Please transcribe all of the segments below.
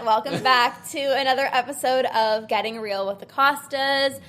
Welcome back to another episode of Getting Real with the Costas.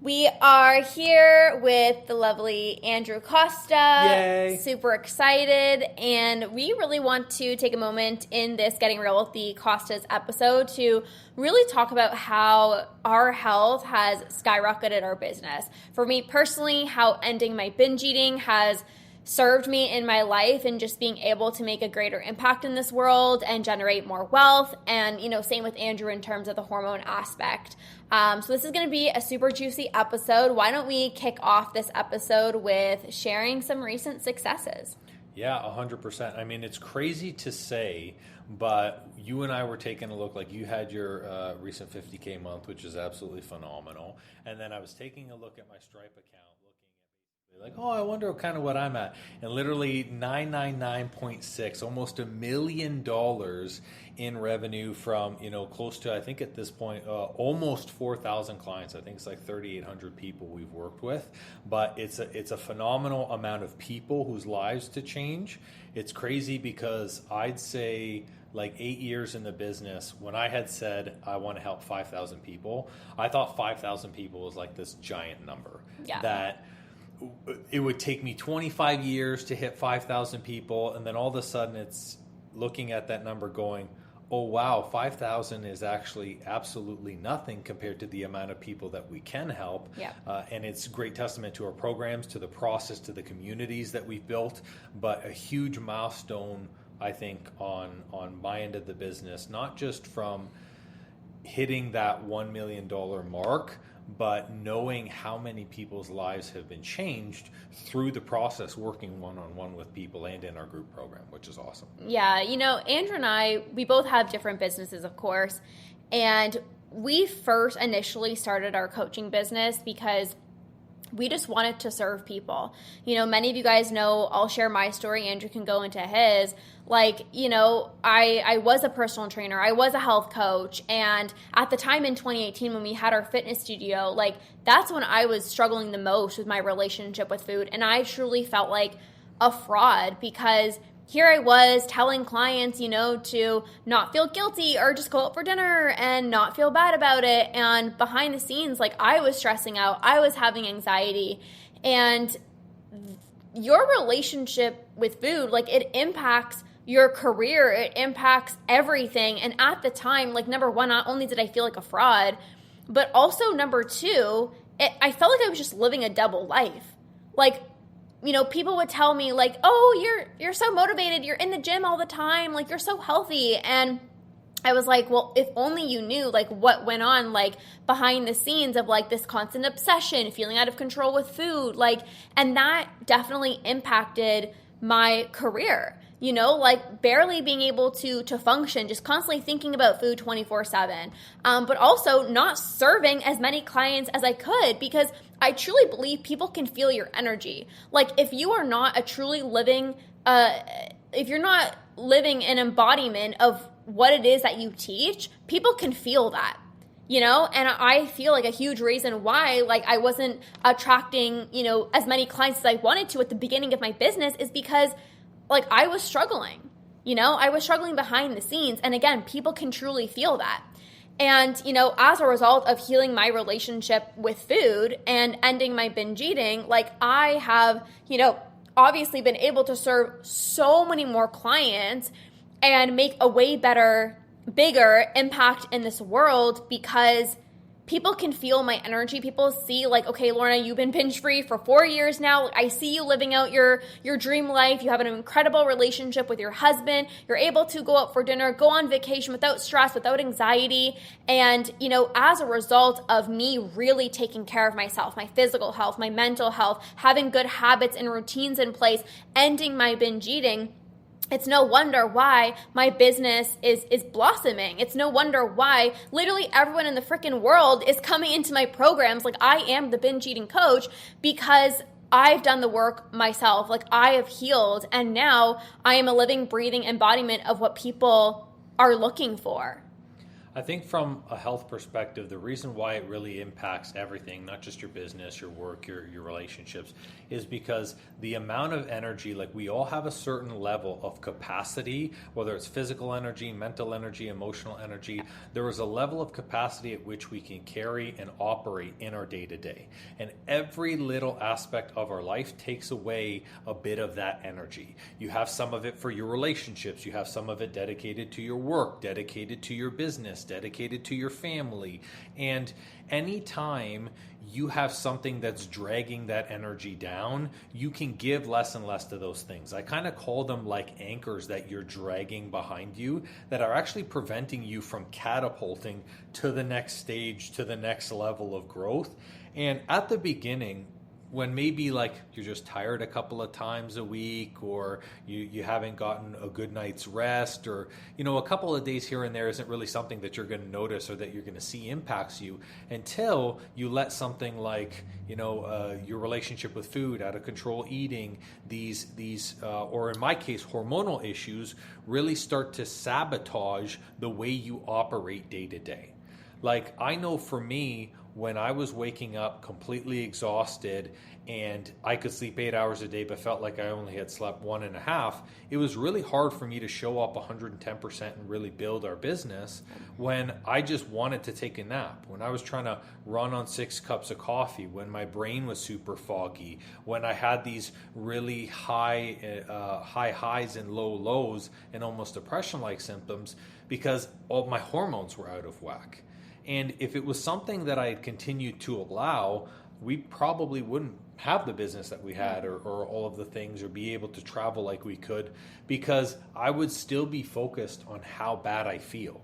We are here with the lovely Andrew Costa. Yay. Super excited. And we really want to take a moment in this Getting Real with the Costas episode to really talk about how our health has skyrocketed our business. For me personally, how ending my binge eating has served me in my life and just being able to make a greater impact in this world and generate more wealth. And, same with Andrew in terms of the hormone aspect. So this is going to be a super juicy episode. Why don't we kick off this episode with sharing some recent successes? Yeah, 100%. I mean, it's crazy to say, but you and I were taking a look, like you had your recent 50K month, which is absolutely phenomenal. And then I was taking a look at my Stripe account. Like, I wonder kind of what I'm at. And literally 999.6, almost $1 million in revenue from, close to, I think at this point, almost 4,000 clients. I think it's like 3,800 people we've worked with. But it's a phenomenal amount of people whose lives to change. It's crazy because I'd say like 8 years in the business, when I had said I want to help 5,000 people, I thought 5,000 people was like this giant number. Yeah. That it would take me 25 years to hit 5,000 people, and then all of a sudden it's looking at that number going, oh wow, 5,000 is actually absolutely nothing compared to the amount of people that we can help. Yeah. And it's a great testament to our programs, to the process, to the communities that we've built, but a huge milestone, I think, on my end of the business, not just from hitting that $1 million mark, but knowing how many people's lives have been changed through the process, working one-on-one with people and in our group program, which is awesome. Yeah, Andrew and I, we both have different businesses, of course, and we first initially started our coaching business because we just wanted to serve people. Many of you guys know, I'll share my story, Andrew can go into his. I was a personal trainer, I was a health coach, and at the time in 2018 when we had our fitness studio, that's when I was struggling the most with my relationship with food, and I truly felt like a fraud because here I was telling clients, to not feel guilty or just go out for dinner and not feel bad about it. And behind the scenes, I was stressing out, I was having anxiety. And your relationship with food, it impacts your career, it impacts everything. And at the time, number one, not only did I feel like a fraud, but also number two, I felt like I was just living a double life. People would tell me oh, you're so motivated. You're in the gym all the time. You're so healthy. And I was like, well, if only you knew what went on behind the scenes of this constant obsession, feeling out of control with food. And that definitely impacted my career. Barely being able to function, just constantly thinking about food 24/7, but also not serving as many clients as I could because I truly believe people can feel your energy. If you are not if you're not living an embodiment of what it is that you teach, people can feel that. And I feel like a huge reason why, I wasn't attracting, as many clients as I wanted to at the beginning of my business is because I was struggling, I was struggling behind the scenes. And again, people can truly feel that. And, as a result of healing my relationship with food and ending my binge eating, I have, obviously been able to serve so many more clients and make a way better, bigger impact in this world because people can feel my energy. People see okay, Lorna, you've been binge free for 4 years now. I see you living out your dream life. You have an incredible relationship with your husband. You're able to go out for dinner, go on vacation without stress, without anxiety. And, as a result of me really taking care of myself, my physical health, my mental health, having good habits and routines in place, ending my binge eating, it's no wonder why my business is blossoming. It's no wonder why literally everyone in the freaking world is coming into my programs. I am the binge eating coach because I've done the work myself. I have healed, and now I am a living, breathing embodiment of what people are looking for. I think from a health perspective, the reason why it really impacts everything, not just your business, your work, your relationships, is because the amount of energy, like we all have a certain level of capacity, whether it's physical energy, mental energy, emotional energy, there is a level of capacity at which we can carry and operate in our day to day. And every little aspect of our life takes away a bit of that energy. You have some of it for your relationships, you have some of it dedicated to your work, dedicated to your business, dedicated to your family. And anytime you have something that's dragging that energy down, you can give less and less to those things. I kind of call them like anchors that you're dragging behind you that are actually preventing you from catapulting to the next stage, to the next level of growth. And at the beginning, when maybe like you're just tired a couple of times a week, or you haven't gotten a good night's rest, or a couple of days here and there isn't really something that you're going to notice or that you're going to see impacts you, until you let something like your relationship with food, out of control eating, these or in my case hormonal issues, really start to sabotage the way you operate day to day. Like I know for me, when I was waking up completely exhausted and I could sleep 8 hours a day but felt like I only had slept 1.5, it was really hard for me to show up 110% and really build our business when I just wanted to take a nap, when I was trying to run on 6 cups of coffee, when my brain was super foggy, when I had these really high highs and low lows and almost depression-like symptoms because all my hormones were out of whack. And if it was something that I had continued to allow, we probably wouldn't have the business that we had, or all of the things, or be able to travel like we could, because I would still be focused on how bad I feel.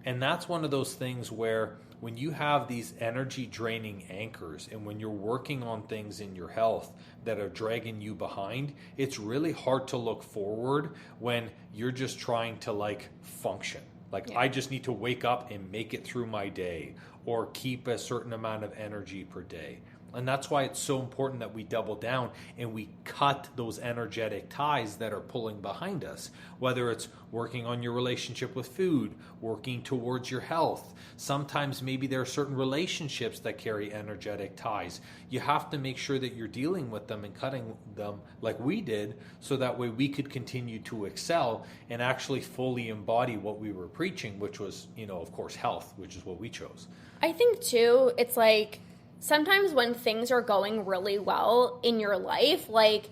And that's one of those things where when you have these energy draining anchors, and when you're working on things in your health that are dragging you behind, it's really hard to look forward when you're just trying to like function. Like, I just need to wake up and make it through my day, or keep a certain amount of energy per day. And that's why it's so important that we double down and we cut those energetic ties that are pulling behind us, whether it's working on your relationship with food, working towards your health. Sometimes maybe there are certain relationships that carry energetic ties. You have to make sure that you're dealing with them and cutting them like we did, so that way we could continue to excel and actually fully embody what we were preaching, which was, of course, health, which is what we chose. I think too, it's like, sometimes when things are going really well in your life, like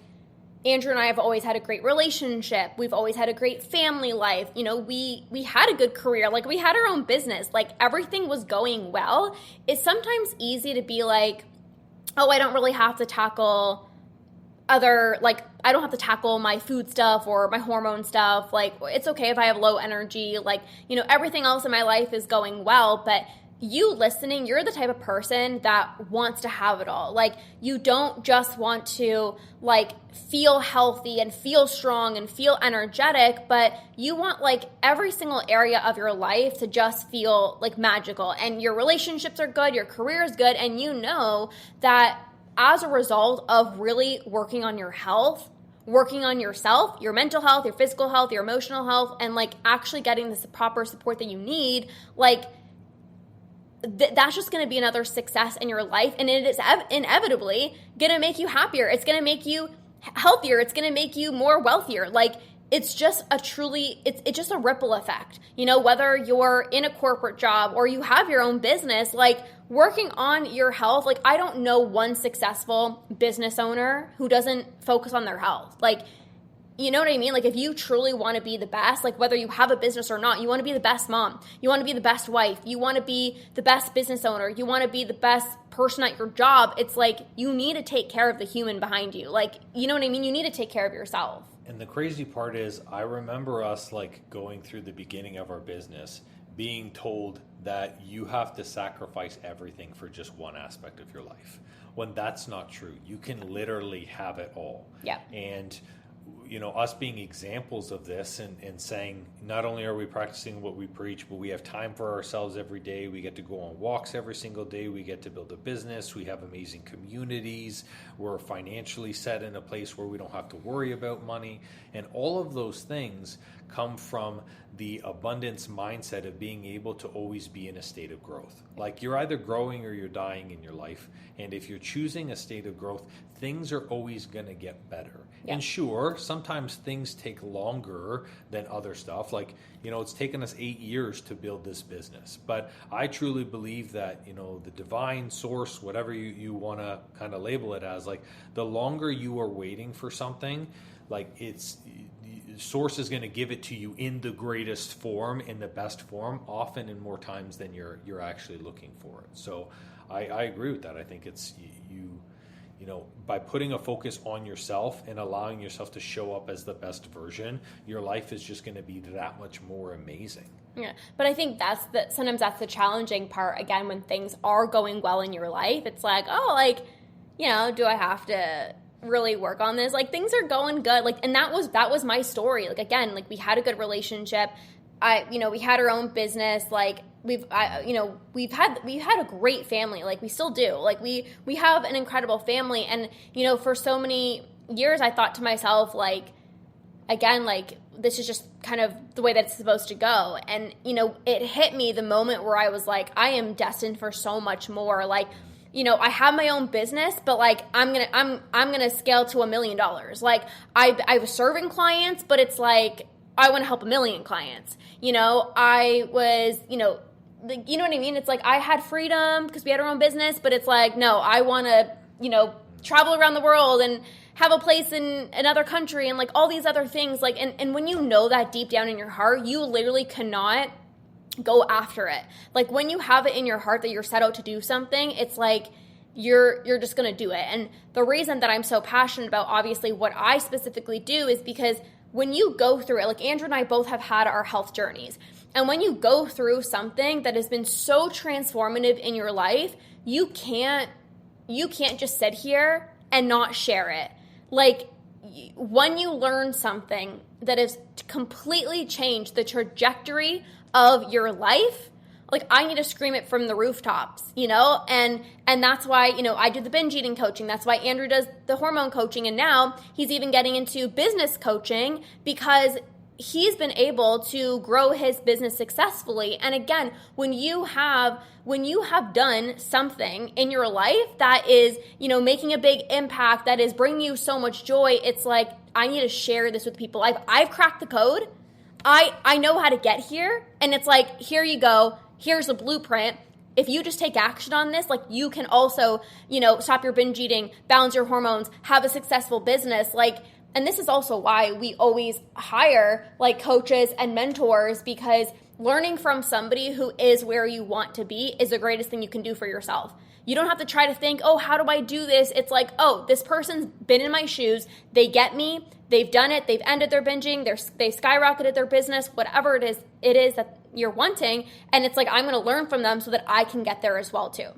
Andrew and I have always had a great relationship. We've always had a great family life. We had a good career. Like, we had our own business. Like, everything was going well. It's sometimes easy to be like, oh, I don't really have to tackle I don't have to tackle my food stuff or my hormone stuff. Like, it's okay if I have low energy. Like, everything else in my life is going well, but you listening, you're the type of person that wants to have it all. Like, you don't just want to like feel healthy and feel strong and feel energetic, but you want like every single area of your life to just feel like magical, and your relationships are good, your career is good, and that as a result of really working on your health, working on yourself, your mental health, your physical health, your emotional health, and like actually getting the proper support that you need, like that's just going to be another success in your life, and it is inevitably going to make you happier. It's going to make you healthier. It's going to make you more wealthier. Like, it's just it's just a ripple effect. Whether you're in a corporate job or you have your own business, like working on your health, like I don't know one successful business owner who doesn't focus on their health. Like, you know what I mean? Like, if you truly want to be the best, like whether you have a business or not, you want to be the best mom, you want to be the best wife, you want to be the best business owner, you want to be the best person at your job, it's like you need to take care of the human behind you. Like, you know what I mean? You need to take care of yourself. And the crazy part is, I remember us like going through the beginning of our business being told that you have to sacrifice everything for just one aspect of your life, when that's not true. You can literally have it all. Yeah. And us being examples of this and saying, not only are we practicing what we preach, but we have time for ourselves every day. We get to go on walks every single day. We get to build a business. We have amazing communities. We're financially set in a place where we don't have to worry about money. And all of those things come from the abundance mindset of being able to always be in a state of growth. Like, you're either growing or you're dying in your life. And if you're choosing a state of growth, things are always going to get better. Yeah. And sure, sometimes things take longer than other stuff. Like, it's taken us 8 years to build this business. But I truly believe that, the divine source, whatever you want to kind of label it as, like, the longer you are waiting for something, like, source is going to give it to you in the greatest form, in the best form, often in more times than you're actually looking for it. So I agree with that. I think it's by putting a focus on yourself and allowing yourself to show up as the best version, your life is just going to be that much more amazing. Yeah, but I think sometimes that's the challenging part. Again, when things are going well in your life, it's like, do I have to really work on this? Like, things are going good. Like, and that was my story. Like, again, like, we had a good relationship. We had our own business. Like, we've had a great family. Like, we still do. Like, we have an incredible family. And, for so many years, I thought to myself, like, again, like, this is just kind of the way that it's supposed to go. And, it hit me the moment where I was like, I am destined for so much more. Like, I have my own business, but, like, I'm gonna scale to $1 million. Like, I was serving clients, but it's like, I want to help 1 million clients. I was, you know what I mean? It's like, I had freedom because we had our own business, but it's like, no, I want to, travel around the world and have a place in another country and, like, all these other things. Like, and when you know that deep down in your heart, you literally cannot go after it. Like, when you have it in your heart that you're set out to do something, it's like you're just going to do it. And the reason that I'm so passionate about, obviously, what I specifically do is because when you go through it, like, Andrew and I both have had our health journeys. And when you go through something that has been so transformative in your life, you can't just sit here and not share it. Like, when you learn something that has completely changed the trajectory of your life, like, I need to scream it from the rooftops, and that's why, I do the binge eating coaching. That's why Andrew does the hormone coaching. And now he's even getting into business coaching because he's been able to grow his business successfully. And again, when you have done something in your life that is, making a big impact, that is bringing you so much joy, it's like, I need to share this with people. I've cracked the code. I know how to get here. And it's like, here you go. Here's a blueprint. If you just take action on this, like, you can also, stop your binge eating, balance your hormones, have a successful business. Like, and this is also why we always hire, like, coaches and mentors, because learning from somebody who is where you want to be is the greatest thing you can do for yourself. You don't have to try to think, oh, how do I do this? It's like, oh, this person's been in my shoes. They get me. They've done it. They've ended their binging. They skyrocketed their business, whatever it is that you're wanting. And it's like, I'm going to learn from them so that I can get there as well too.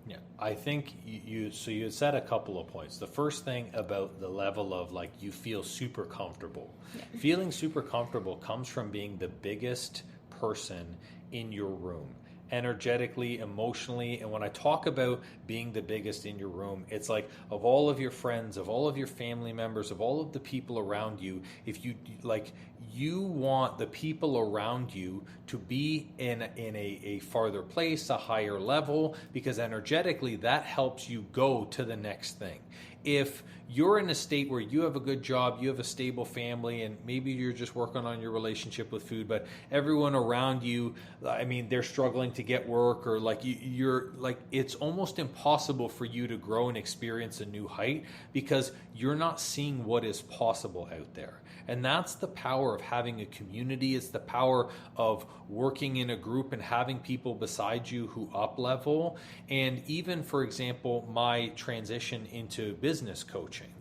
Yeah, I think you said a couple of points. The first thing about the level of, like, you feel super comfortable. Yeah. Feeling super comfortable comes from being the biggest person in your room, energetically, emotionally. And when I talk about being the biggest in your room, it's like, of all of your friends, of all of your family members, of all of the people around you, if you, like, you want the people around you to be in a farther place, a higher level, because energetically that helps you go to the next thing. If you're in a state where you have a good job, you have a stable family, and maybe you're just working on your relationship with food, but everyone around you, I mean, they're struggling to get work, or like you're like, it's almost impossible for you to grow and experience a new height because you're not seeing what is possible out there. And that's the power of having a community. It's the power of working in a group and having people beside you who up level. And even, for example, my transition into business coaching.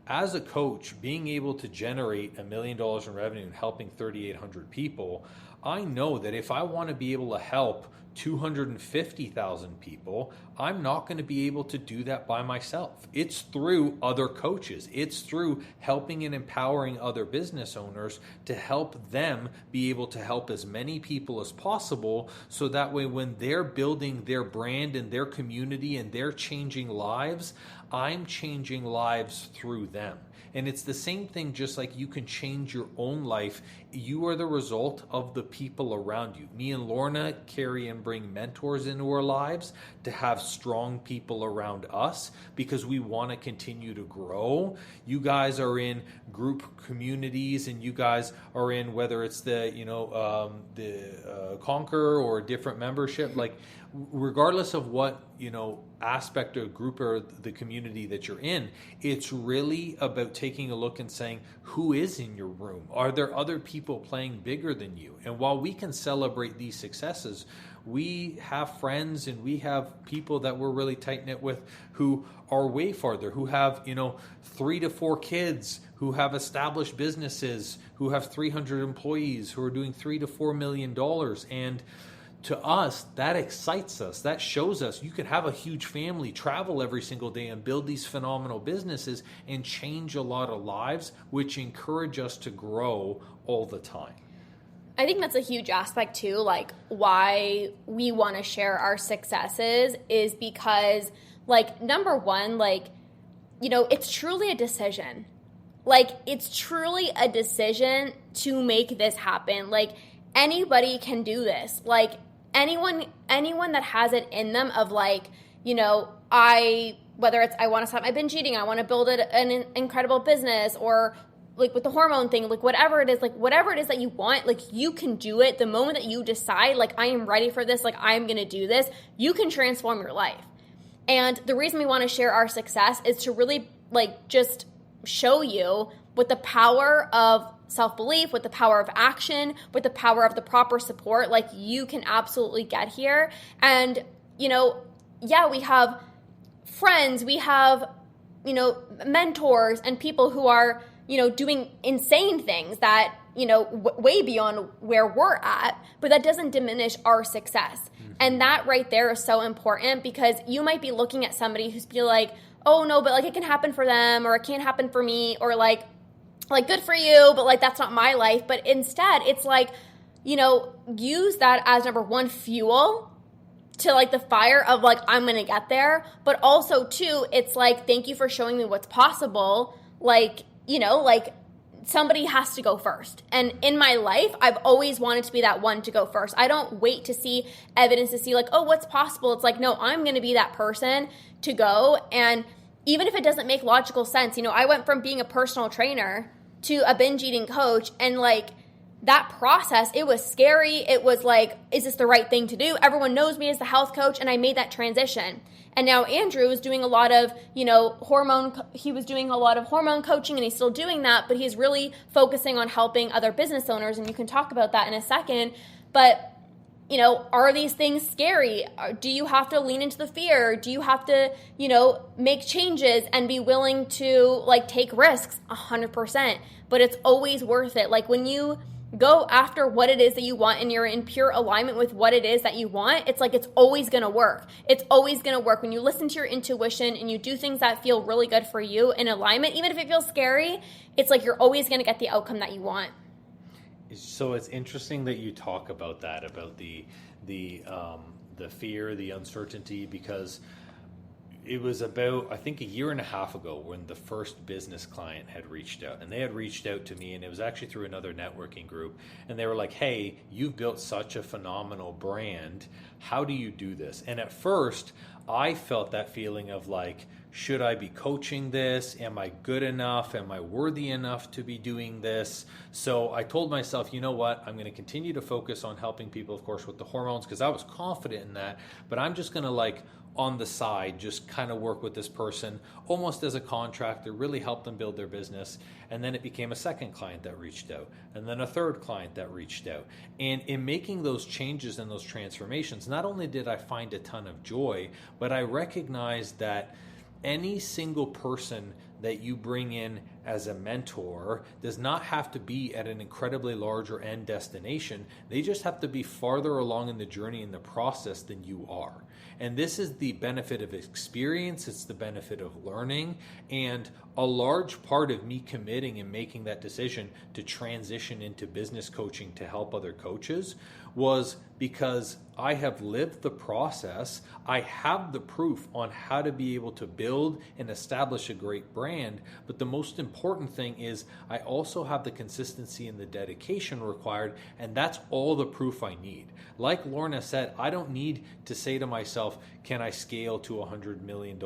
As a coach, being able to generate $1 million in revenue and helping 3,800 people, I know that if I want to be able to help 250,000 people, I'm not going to be able to do that by myself. It's through other coaches. It's through helping and empowering other business owners to help them be able to help as many people as possible. So that way, when they're building their brand and their community and they're changing lives, I'm changing lives through them. And it's the same thing, just like you can change your own life. You are the result of the people around you. Me and Lorna carry and bring mentors into our lives to have strong people around us because we want to continue to grow. You guys are in group communities, and you guys are in, whether it's the Conquer or a different membership, like regardless of what aspect or group or the community that you're in, it's really about taking a look and saying, who is in your room? Are there other people playing bigger than you? And while we can celebrate these successes, we have friends and we have people that we're really tight knit with who are way farther, who have 3 to 4 kids, who have established businesses, who have 300 employees, who are doing $3 to $4 million. And to us, that excites us. That shows us you can have a huge family, travel every single day, and build these phenomenal businesses and change a lot of lives, which encourage us to grow all the time. I think that's a huge aspect too, like why we want to share our successes is because, like, number one, like, it's truly a decision. Like, it's truly a decision to make this happen. Like, anybody can do this. Like, anyone that has it in them of like, whether it's I want to stop my binge eating, I want to build an incredible business, or like with the hormone thing, like whatever it is that you want, like you can do it. The moment that you decide, like, I am ready for this, like I'm going to do this, you can transform your life. And the reason we want to share our success is to really like just show you with the power of self-belief, with the power of action, with the power of the proper support, like you can absolutely get here. And, we have friends, we have, mentors and people who are, doing insane things that, way beyond where we're at, but that doesn't diminish our success. Mm-hmm. And that right there is so important because you might be looking at somebody who's be like, oh no, but like it can happen for them, or it can't happen for me, or like good for you, but like that's not my life. But instead it's like, use that as number one, fuel to like the fire of like, I'm going to get there. But also too, it's like, thank you for showing me what's possible. Like, like somebody has to go first. And in my life, I've always wanted to be that one to go first. I don't wait to see evidence to see like, oh, what's possible. It's like, no, I'm going to be that person to go. And even if it doesn't make logical sense, I went from being a personal trainer to a binge eating coach, and like that process, it was scary. It was like, is this the right thing to do? Everyone knows me as the health coach, and I made that transition. And now Andrew is doing a lot of, he was doing a lot of hormone coaching, and he's still doing that, but he's really focusing on helping other business owners, and you can talk about that in a second. But are these things scary? Do you have to lean into the fear? Do you have to, make changes and be willing to like take risks? 100%. But it's always worth it. Like when you go after what it is that you want and you're in pure alignment with what it is that you want, it's like it's always going to work. It's always going to work. When you listen to your intuition and you do things that feel really good for you in alignment, even if it feels scary, it's like you're always going to get the outcome that you want. So it's interesting that you talk about that, about the fear, the uncertainty, because it was about, I think, a year and a half ago when the first business client had reached out, and they had reached out to me, and it was actually through another networking group, and they were like, hey, you've built such a phenomenal brand. How do you do this? And at first I felt that feeling of like, should I be coaching this? Am I good enough? Am I worthy enough to be doing this? So I told myself, you know what? I'm going to continue to focus on helping people, of course, with the hormones, because I was confident in that. But I'm just going to like on the side, just kind of work with this person almost as a contractor, really help them build their business. And then it became a second client that reached out, and then a third client that reached out. And in making those changes and those transformations, not only did I find a ton of joy, but I recognized that any single person that you bring in as a mentor does not have to be at an incredibly larger end destination. They just have to be farther along in the journey in the process than you are. And this is the benefit of experience. It's the benefit of learning. And a large part of me committing and making that decision to transition into business coaching to help other coaches was because I have lived the process. I have the proof on how to be able to build and establish a great brand. But the most important thing is I also have the consistency and the dedication required, and that's all the proof I need. Like Lorna said, I don't need to say to myself, can I scale to $100 million?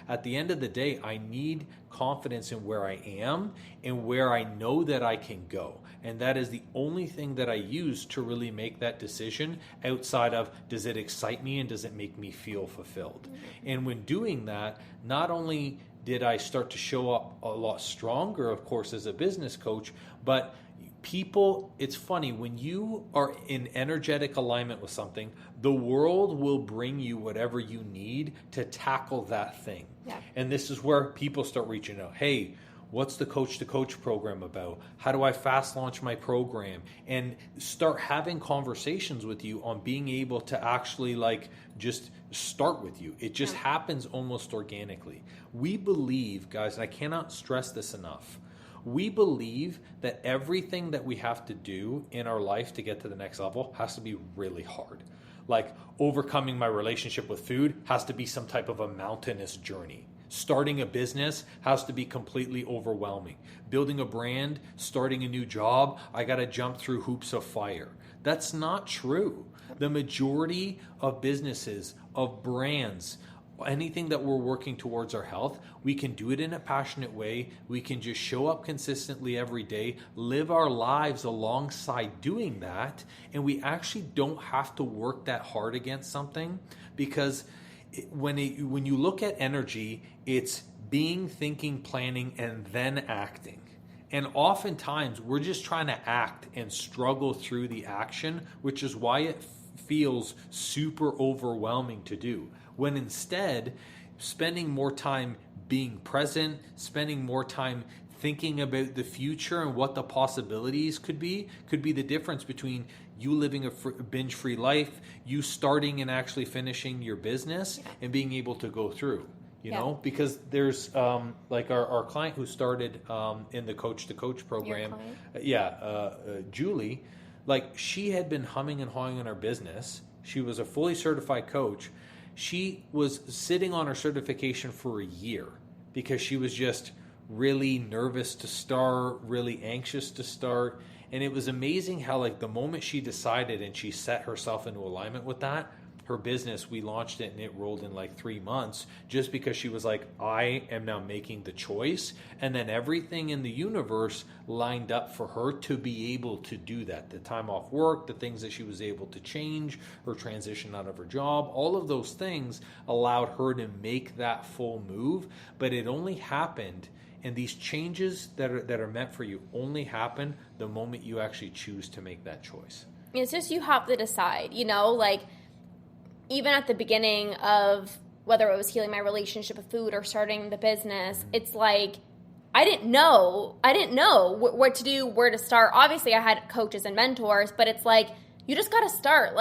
At the end of the day, I need confidence in where I am and where I know that I can go. And that is the only thing that I use to really make that decision outside of, does it excite me and does it make me feel fulfilled? And when doing that, not only did I start to show up a lot stronger, of course, as a business coach, but people, it's funny, when you are in energetic alignment with something, the world will bring you whatever you need to tackle that thing. Yeah. And this is where people start reaching out. Hey, what's the Coach to Coach program about? How do I fast launch my program? And start having conversations with you on being able to actually just start with you. It just happens almost organically. We believe, guys, and I cannot stress this enough, we believe that everything that we have to do in our life to get to the next level has to be really hard. Like overcoming my relationship with food has to be some type of a mountainous journey. Starting a business has to be completely overwhelming. Building a brand, starting a new job, I got to jump through hoops of fire. That's not true. The majority of businesses, of brands, anything that we're working towards our health, we can do it in a passionate way. We can just show up consistently every day, live our lives alongside doing that, and we actually don't have to work that hard against something, because when you look at energy, it's being, thinking, planning, and then acting. And oftentimes we're just trying to act and struggle through the action, which is why it feels super overwhelming to do. When instead, spending more time being present, spending more time thinking about the future and what the possibilities could be the difference between you living a binge-free life, you starting and actually finishing your business, and being able to go through. You know, because there's like our client who started in the Coach to Coach program, Julie, like she had been humming and hawing in her business. She was a fully certified coach. She was sitting on her certification for a year because she was just really nervous to start, really anxious to start. And it was amazing how the moment she decided and she set herself into alignment with that, her business, we launched it and it rolled in 3 months, just because she was like, I am now making the choice. And then everything in the universe lined up for her to be able to do that. The time off work, the things that she was able to change, her transition out of her job, all of those things allowed her to make that full move. But it only happened, and these changes that are meant for you only happen the moment you actually choose to make that choice. It's just, you have to decide, even at the beginning of whether it was healing my relationship with food or starting the business, it's I didn't know what to do, where to start. Obviously I had coaches and mentors, but it's you just got to start.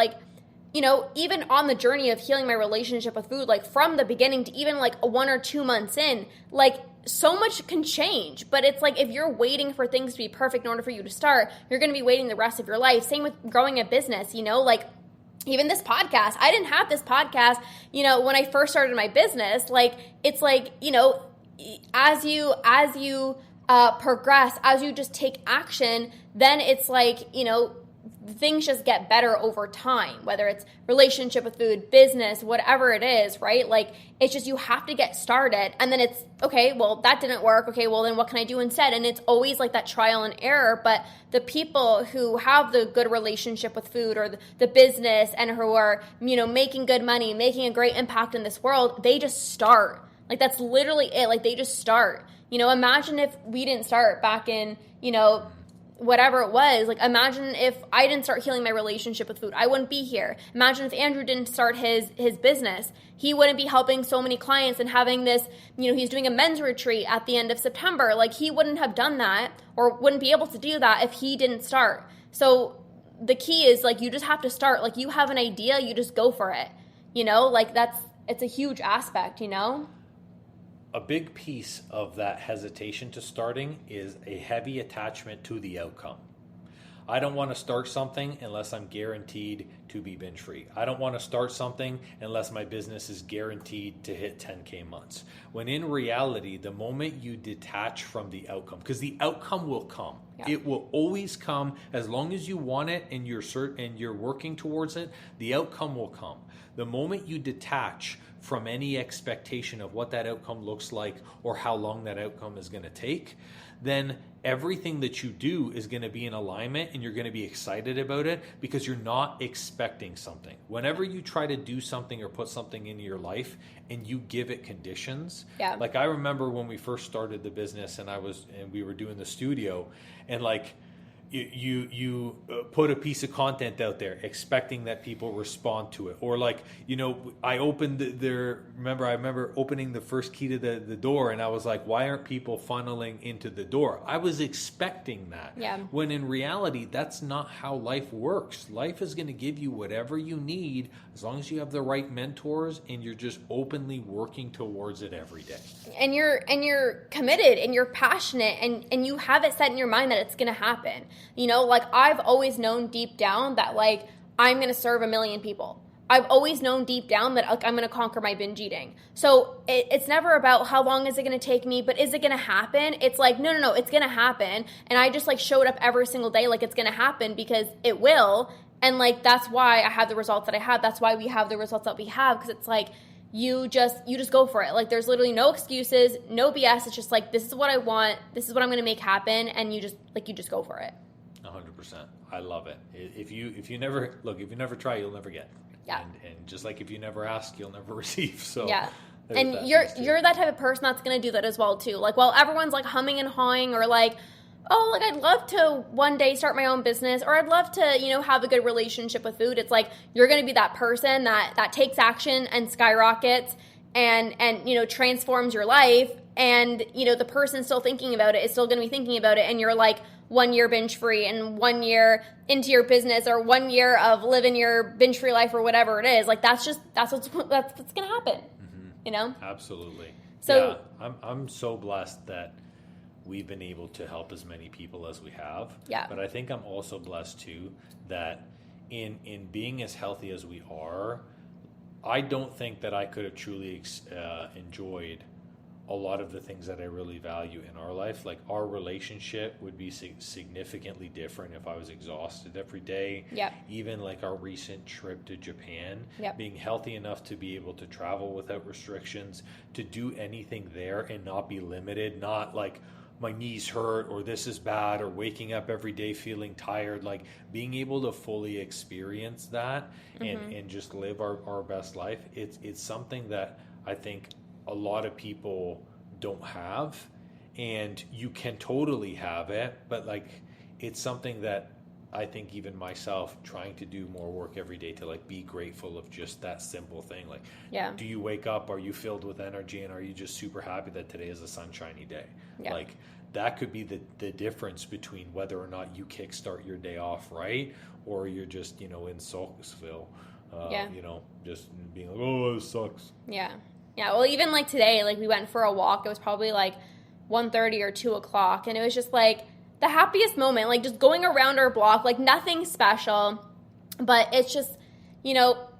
Even on the journey of healing my relationship with food, from the beginning to even 1 or 2 months in, so much can change. But it's if you're waiting for things to be perfect in order for you to start, you're going to be waiting the rest of your life. Same with growing a business, even this podcast. I didn't have this podcast, when I first started my business. It's as you progress, as you just take action, then it's things just get better over time, whether it's relationship with food, business, whatever it is, right? It's just, you have to get started, and then it's, okay, well, that didn't work. Okay, well, then what can I do instead? And it's always that trial and error. But the people who have the good relationship with food, or the business, and who are, making good money, making a great impact in this world, they just start. That's literally it. They just start. Imagine if we didn't start back in, whatever it was, like imagine if I didn't start healing my relationship with food, I wouldn't be here. Imagine if Andrew didn't start his business, he wouldn't be helping so many clients and having this, he's doing a men's retreat at the end of September. Like he wouldn't have done that or wouldn't be able to do that if he didn't start. So the key is like, you just have to start. Like you have an idea, you just go for it, like it's a huge aspect, A big piece of that hesitation to starting is a heavy attachment to the outcome. I don't want to start something unless I'm guaranteed to be binge free. I don't want to start something unless my business is guaranteed to hit 10K months. When in reality, the moment you detach from the outcome, because the outcome will come. Yeah. It will always come as long as you want it and you're working towards it, the outcome will come. The moment you detach from any expectation of what that outcome looks like or how long that outcome is going to take, then everything that you do is going to be in alignment and you're going to be excited about it because you're not expecting something. Whenever you try to do something or put something into your life and you give it conditions, like I remember when we first started the business and we were doing the studio and like you put a piece of content out there expecting that people respond to it, or like I opened I remember opening the first key to the door and I was like, why aren't people funneling into the door? I was expecting that, when in reality that's not how life works. Life is going to give you whatever you need as long as you have the right mentors and you're just openly working towards it every day, and you're committed and you're passionate and you have it set in your mind that it's going to happen. Like I've always known deep down that like I'm going to serve 1 million people. I've always known deep down that like, I'm going to conquer my binge eating. So it's never about how long is it going to take me, but is it going to happen? It's like, no, it's going to happen. And I just like showed up every single day like it's going to happen because it will. And like that's why I have the results that I have. That's why we have the results that we have, because it's like you just go for it. Like there's literally no excuses, no BS. It's just like, this is what I want. This is what I'm going to make happen. And you just go for it. 100%. I love it. If you never try, you'll never get. Yeah. And just like if you never ask, you'll never receive. So yeah. And you're that type of person that's going to do that as well too. Like while everyone's like humming and hawing or like, oh, like I'd love to one day start my own business or I'd love to, have a good relationship with food. It's like you're going to be that person that takes action and skyrockets and transforms your life. And, the person still thinking about it is still going to be thinking about it. And you're like 1 year binge free and 1 year into your business or 1 year of living your binge free life or whatever it is. Like that's what's going to happen, Absolutely. So yeah, I'm so blessed that we've been able to help as many people as we have. Yeah. But I think I'm also blessed too that in being as healthy as we are, I don't think that I could have truly enjoyed a lot of the things that I really value in our life. Like our relationship would be significantly different if I was exhausted every day. Yep. Even like our recent trip to Japan, yep. being healthy enough to be able to travel without restrictions, to do anything there and not be limited, not like my knees hurt or this is bad or waking up every day feeling tired, like being able to fully experience that and just live our best life. It's something that I think a lot of people don't have, and you can totally have it, but like it's something that I think even myself trying to do more work every day to like be grateful of just that simple thing. Like, do you wake up, are you filled with energy, and are you just super happy that today is a sunshiny day? Yeah. Like that could be the difference between whether or not you kickstart your day off right, or you're just, in Sulksville, just being like, oh, this sucks. Yeah. Yeah, well, even like today, like we went for a walk. It was probably like 1:30 or 2 o'clock, and it was just like the happiest moment, like just going around our block, like nothing special, but it's just,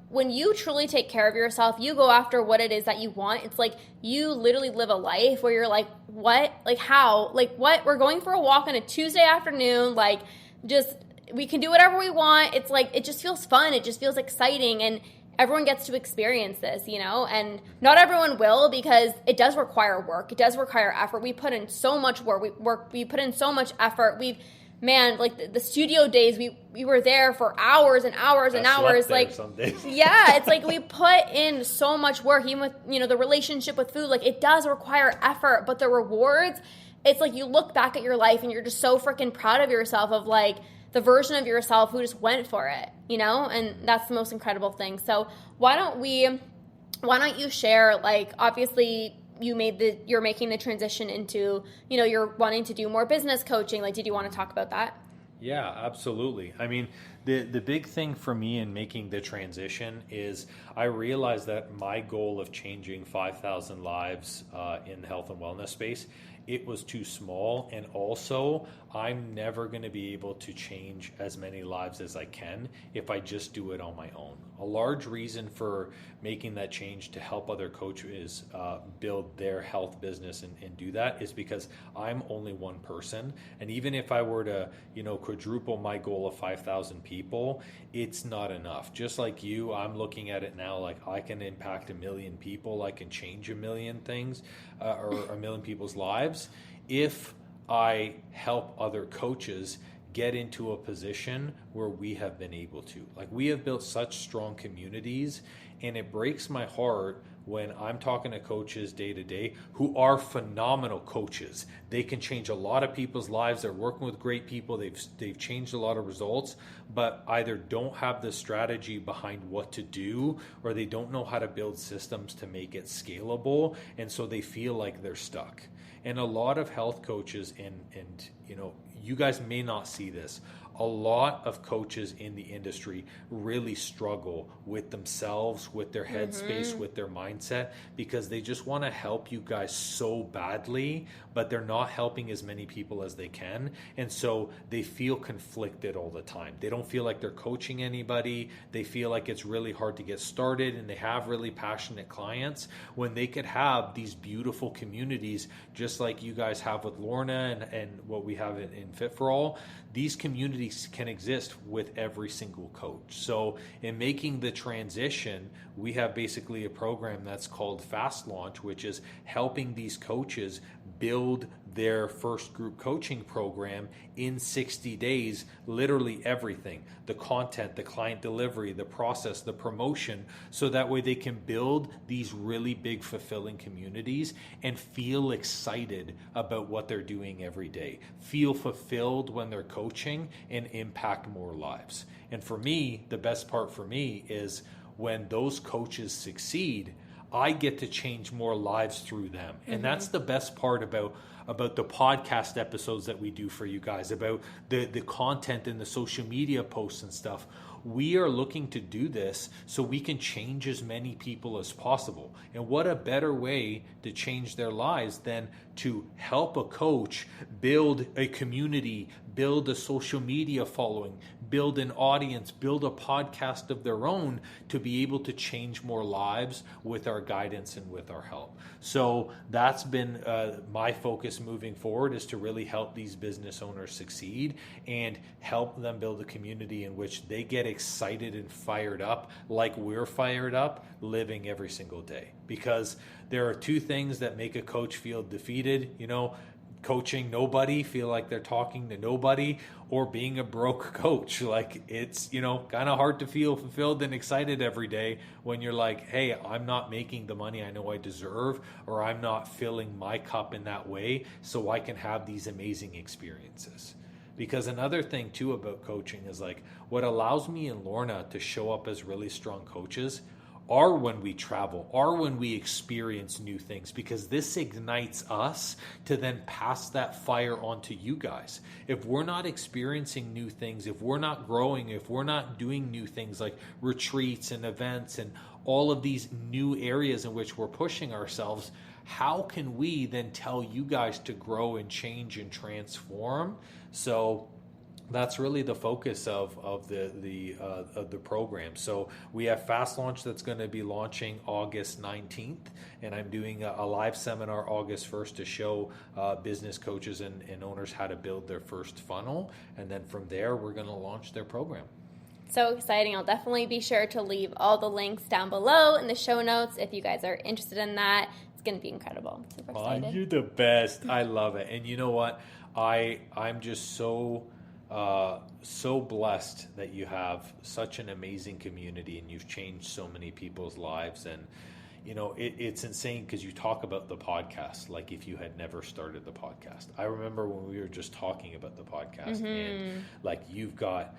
when you truly take care of yourself, you go after what it is that you want. It's like you literally live a life where you're like, what? Like how? Like what? We're going for a walk on a Tuesday afternoon, like just we can do whatever we want. It's like it just feels fun. It just feels exciting, and everyone gets to experience this, and not everyone will, because it does require work. It does require effort. We put in so much work. We put in so much effort. Like the studio days, we were there for hours and hours and hours. Like some days. Yeah, it's like we put in so much work, even with, the relationship with food. Like it does require effort, but the rewards, it's like you look back at your life and you're just so freaking proud of yourself, of like the version of yourself who just went for it, and that's the most incredible thing. So why don't you share, like, obviously you're making the transition into, you're wanting to do more business coaching. Like, did you want to talk about that? Yeah, absolutely. I mean, the big thing for me in making the transition is I realized that my goal of changing 5,000 lives in the health and wellness space, it was too small. And also, I'm never going to be able to change as many lives as I can if I just do it on my own. A large reason for making that change to help other coaches build their health business and do that is because I'm only one person. And even if I were to, quadruple my goal of 5,000 people, it's not enough. Just like you, I'm looking at it now like I can impact 1 million people. I can change 1 million things or 1 million people's lives if I help other coaches get into a position where we have been able to. Like, we have built such strong communities, and it breaks my heart when I'm talking to coaches day to day who are phenomenal coaches. They can change a lot of people's lives. They're working with great people. They've changed a lot of results, but either don't have the strategy behind what to do, or they don't know how to build systems to make it scalable, and so they feel like they're stuck. And a lot of health coaches, and you guys may not see this, a lot of coaches in the industry really struggle with themselves, with their headspace, with their mindset, because they just want to help you guys so badly, but they're not helping as many people as they can. And so they feel conflicted all the time. They don't feel like they're coaching anybody. They feel like it's really hard to get started, and they have really passionate clients when they could have these beautiful communities just like you guys have with Lorna and what we have in Fit for All. These communities can exist with every single coach. So in making the transition, we have basically a program that's called Fast Launch, which is helping these coaches build their first group coaching program in 60 days, literally everything, the content, the client delivery, the process, the promotion, so that way they can build these really big fulfilling communities and feel excited about what they're doing every day, feel fulfilled when they're coaching, and impact more lives. And for me, the best part for me is when those coaches succeed, I get to change more lives through them. And that's the best part about the podcast episodes that we do for you guys, about the content and the social media posts and stuff. We are looking to do this so we can change as many people as possible. And what a better way to change their lives than to help a coach build a community, build a social media following, build an audience, build a podcast of their own, to be able to change more lives with our guidance and with our help. So that's been my focus moving forward, is to really help these business owners succeed and help them build a community in which they get excited and fired up like we're fired up living every single day. Because there are two things that make a coach feel defeated, coaching nobody, feel like they're talking to nobody, or being a broke coach. Like, it's, kind of hard to feel fulfilled and excited every day when you're like, hey, I'm not making the money I know I deserve, or I'm not filling my cup in that way so I can have these amazing experiences. Because another thing too about coaching is, like, what allows me and Lorna to show up as really strong coaches are when we travel, are when we experience new things, because this ignites us to then pass that fire on to you guys. If we're not experiencing new things, if we're not growing, if we're not doing new things like retreats and events and all of these new areas in which we're pushing ourselves, how can we then tell you guys to grow and change and transform? So that's really the focus of the program. So we have Fast Launch that's going to be launching August 19th, and I'm doing a live seminar August 1st to show business coaches and owners how to build their first funnel, and then from there we're going to launch their program. So exciting. I'll definitely be sure to leave all the links down below in the show notes if you guys are interested in that. It's going to be incredible. I'm super excited. You're the best. I love it. And you know what? I'm just so blessed that you have such an amazing community and you've changed so many people's lives. And it's insane because you talk about the podcast like if you had never started the podcast. I remember when we were just talking about the podcast and like you've got,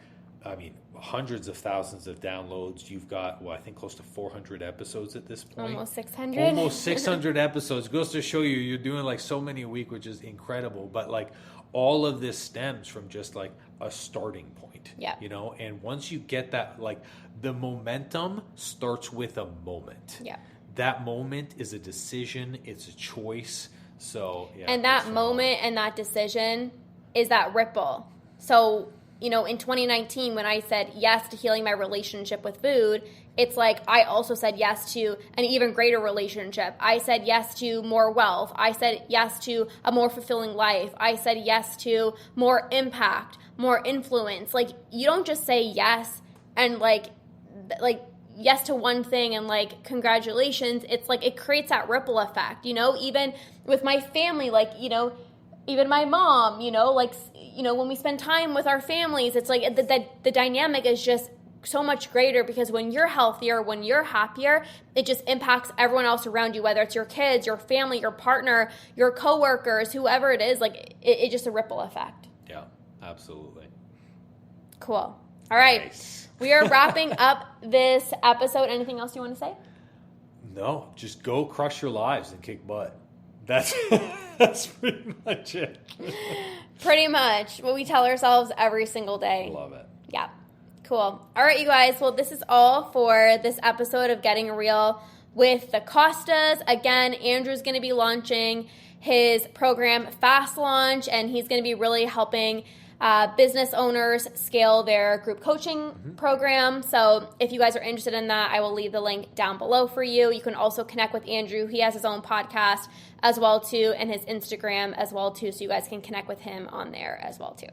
hundreds of thousands of downloads. You've got, I think close to 400 episodes at this point. Almost 600. Almost 600 episodes. Goes to show you're doing like so many a week, which is incredible. But like all of this stems from just like a starting point. Yeah. And once you get that, like the momentum starts with a moment. Yeah. That moment is a decision. It's a choice. So, yeah. And that moment and that decision is that ripple. So, in 2019, when I said yes to healing my relationship with food, it's like I also said yes to an even greater relationship. I said yes to more wealth. I said yes to a more fulfilling life. I said yes to more impact, more influence. Like, you don't just say yes and like yes to one thing and like congratulations. It's like it creates that ripple effect, even with my family, like, even my mom, when we spend time with our families, it's like the dynamic is just so much greater because when you're healthier, when you're happier, it just impacts everyone else around you, whether it's your kids, your family, your partner, your coworkers, whoever it is, like it's just a ripple effect. Yeah, absolutely. Cool. All right. Nice. We are wrapping up this episode. Anything else you want to say? No, just go crush your lives and kick butt. That's pretty much it. Pretty much what we tell ourselves every single day. Love it. Yeah. Cool. All right, you guys. Well, this is all for this episode of Getting Real with the Costas. Again, Andrew's going to be launching his program Fast Launch, and he's going to be really helping business owners scale their group coaching program. So if you guys are interested in that, I will leave the link down below for you. You can also connect with Andrew. He has his own podcast as well too, and his Instagram as well too, so you guys can connect with him on there as well too.